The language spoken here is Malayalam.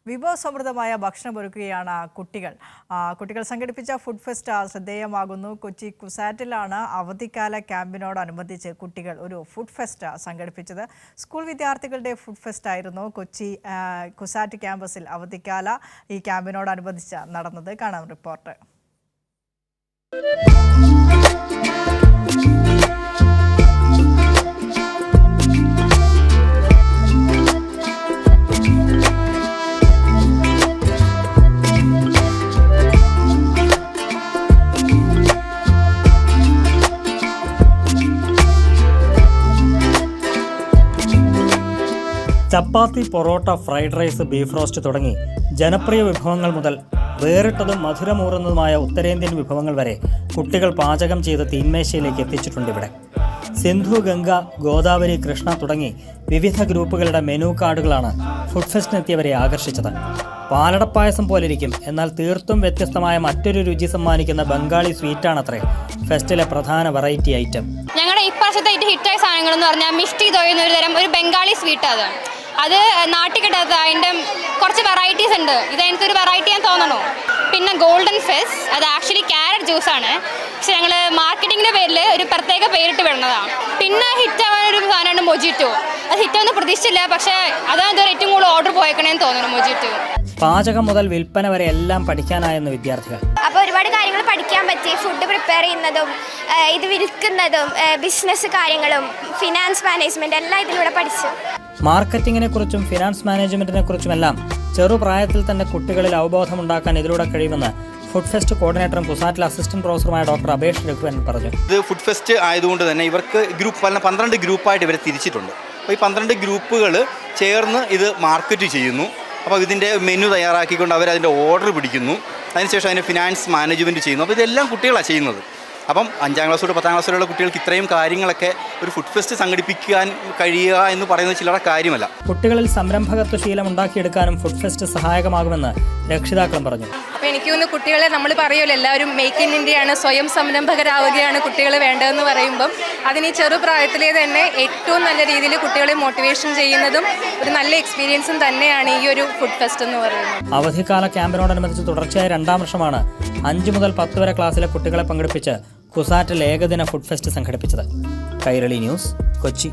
വിഭവസമൃദ്ധമായ ഭക്ഷണമൊരുക്കുകയാണ് കുട്ടികൾ സംഘടിപ്പിച്ച ഫുഡ് ഫെസ്റ്റ് ശ്രദ്ധേയമാകുന്നു. കൊച്ചി കുസാറ്റിലാണ് അവധിക്കാല ക്യാമ്പിനോടനുബന്ധിച്ച് കുട്ടികൾ ഒരു ഫുഡ് ഫെസ്റ്റ് സംഘടിപ്പിച്ചത്. സ്കൂൾ വിദ്യാർത്ഥികളുടെ ഫുഡ് ഫെസ്റ്റ് ആയിരുന്നു കൊച്ചി കുസാറ്റ് ക്യാമ്പസിൽ അവധിക്കാല ഈ ക്യാമ്പിനോടനുബന്ധിച്ച് നടന്നത്. കാണാം report. Chapati, parotta, fried rice, beef roast തുടങ്ങി ജനപ്രിയ വിഭവങ്ങൾ മുതൽ വേറിട്ടതും മധുരമൂറുന്നതുമായ ഉത്തരേന്ത്യൻ വിഭവങ്ങൾ വരെ കുട്ടികൾ പാചകം ചെയ്ത് തീന്മേശയിലേക്ക് എത്തിച്ചിട്ടുണ്ട്. ഇവിടെ സിന്ധു, ഗംഗ, ഗോദാവരി, കൃഷ്ണ തുടങ്ങി വിവിധ ഗ്രൂപ്പുകളുടെ മെനു കാർഡുകളാണ് ഫുഡ് ഫെസ്റ്റിനെത്തിയവരെ ആകർഷിച്ചത്. പാലടപ്പായസം പോലിരിക്കും, എന്നാൽ തീർത്തും വ്യത്യസ്തമായ മറ്റൊരു രുചി സമ്മാനിക്കുന്ന ബംഗാളി സ്വീറ്റാണത്രേ ഫെസ്റ്റിലെ പ്രധാന വെറൈറ്റി ഐറ്റം. ഞങ്ങളുടെ ഇപ്രാവശ്യത്തെ ഹിറ്റായ സാധനങ്ങൾ എന്ന് പറഞ്ഞാൽ മിഷ്ടി ദോയ് എന്നൊരു തരം ഒരു ബംഗാളി സ്വീറ്റ്. അത് നാട്ടിൽ കിട്ടാത്ത അതിൻ്റെ കുറച്ച് വെറൈറ്റീസ് ഉണ്ട്. ഇതെനിക്കൊരു വെറൈറ്റി ഞാൻ തോന്നണോ. പിന്നെ ഗോൾഡൻ ഫെസ്, അത് ആക്ച്വലി ക്യാരറ്റ് ജ്യൂസാണ്. പക്ഷെ ഞങ്ങൾ മാർക്കറ്റിങ്ങിൻ്റെ പേരിൽ ഒരു പ്രത്യേക പേരിട്ട് വിടുന്നതാണ്. പിന്നെ ഹിറ്റാവാനൊരു സാധനമാണ് മൊജിറ്റോ. അത് ഹിറ്റൊന്നും പ്രതീക്ഷിച്ചില്ല, പക്ഷേ അതാണ് ഇതുവരെ ഏറ്റവും കൂടുതൽ ഓർഡർ പോയേക്കണേന്ന് തോന്നുന്നു മൊജിറ്റോ. പാചകം മുതൽ വിൽപ്പന വരെ എല്ലാം പഠിക്കാനായെന്ന് വിദ്യാർത്ഥികൾ. അപ്പോൾ ഒരുപാട് കാര്യങ്ങൾ പഠിക്കാൻ പറ്റി. ഫുഡ് പ്രിപ്പയർ ചെയ്യുന്നതും ഇത് വിൽക്കുന്നതും ബിസിനസ് കാര്യങ്ങളും ഫിനാൻസ് മാനേജ്മെന്റ് എല്ലാം ഇതിലൂടെ പഠിച്ചു. മാർക്കറ്റിങ്ങിനെ കുറിച്ചും ഫിനാൻസ് മാനേജ്മെന്റിനെ കുറിച്ചുമെല്ലാം ചെറുപ്രായത്തിൽ തന്നെ കുട്ടികളിൽ അവബോധമുണ്ടാക്കാൻ ഇതിലൂടെ കഴിയുമെന്ന് ഫുഡ് ഫെസ്റ്റ് കോർഡിനേറ്ററും കുസാറ്റിലെ അസിസ്റ്റന്റ് പ്രൊഫസറുമായ ഡോക്ടർ അബേഷ് രഘുവൻ പറഞ്ഞു. ഇത് ഫുഡ് ഫെസ്റ്റ് ആയതുകൊണ്ട് തന്നെ ഇവർക്ക് ഗ്രൂപ്പ് 12 ഗ്രൂപ്പായിട്ട് ഇവരെ തിരിച്ചിട്ടുണ്ട്. അപ്പോൾ ഈ 12 ഗ്രൂപ്പുകൾ ചേർന്ന് ഇത് മാർക്കറ്റ് ചെയ്യുന്നു. അപ്പോൾ ഇതിൻ്റെ മെനു തയ്യാറാക്കിക്കൊണ്ട് അവരതിൻ്റെ ഓർഡർ പിടിക്കുന്നു. അതിനുശേഷം അതിന് ഫിനാൻസ് മാനേജ്മെൻറ്റ് ചെയ്യുന്നു. അപ്പോൾ ഇതെല്ലാം കുട്ടികളാണ് ചെയ്യുന്നത്. അപ്പം 5ാം ക്ലാസ് തൊട്ട് 10ാം ക്ലാസ് വരെയുള്ള കുട്ടികൾക്ക് ഇത്രയും കാര്യങ്ങളൊക്കെ ഒരു ഫുഡ് ഫെസ്റ്റ് സംഘടിപ്പിക്കാൻ കഴിയുക എന്ന് പറയുന്നത് ചില്ലറ കാര്യമല്ല. കുട്ടികളിൽ സംരംഭകത്വ ശീലം ഉണ്ടാക്കിയെടുക്കാനും ഫുഡ് ഫെസ്റ്റ് സഹായകമാകുമെന്ന് രക്ഷിതാക്കളും പറഞ്ഞു. അപ്പോൾ എനിക്ക് തോന്നുന്നു കുട്ടികളെ നമ്മൾ പറയുമല്ലോ, എല്ലാവരും മേക്ക് ഇൻ ഇന്ത്യയാണ്, സ്വയം സംരംഭകരാവുകയാണ് കുട്ടികൾ വേണ്ടതെന്ന് പറയുമ്പം അതിന് ഈ ചെറുപ്രായത്തിലേ തന്നെ ഏറ്റവും നല്ല രീതിയിൽ കുട്ടികളെ മോട്ടിവേഷൻ ചെയ്യുന്നതും ഒരു നല്ല എക്സ്പീരിയൻസും തന്നെയാണ് ഈ ഒരു ഫുഡ് ഫെസ്റ്റ് എന്ന് പറയുന്നത്. അവധിക്കാല ക്യാമ്പിനോടനുബന്ധിച്ച് തുടർച്ചയായ 2ാം വർഷമാണ് 5 മുതൽ 10 വരെ ക്ലാസ്സിലെ കുട്ടികളെ പങ്കെടുപ്പിച്ച് കുസാറ്റിൽ ഏകദിന ഫുഡ് ഫെസ്റ്റ് സംഘടിപ്പിച്ചത്. കൈരളി ന്യൂസ്, കൊച്ചി.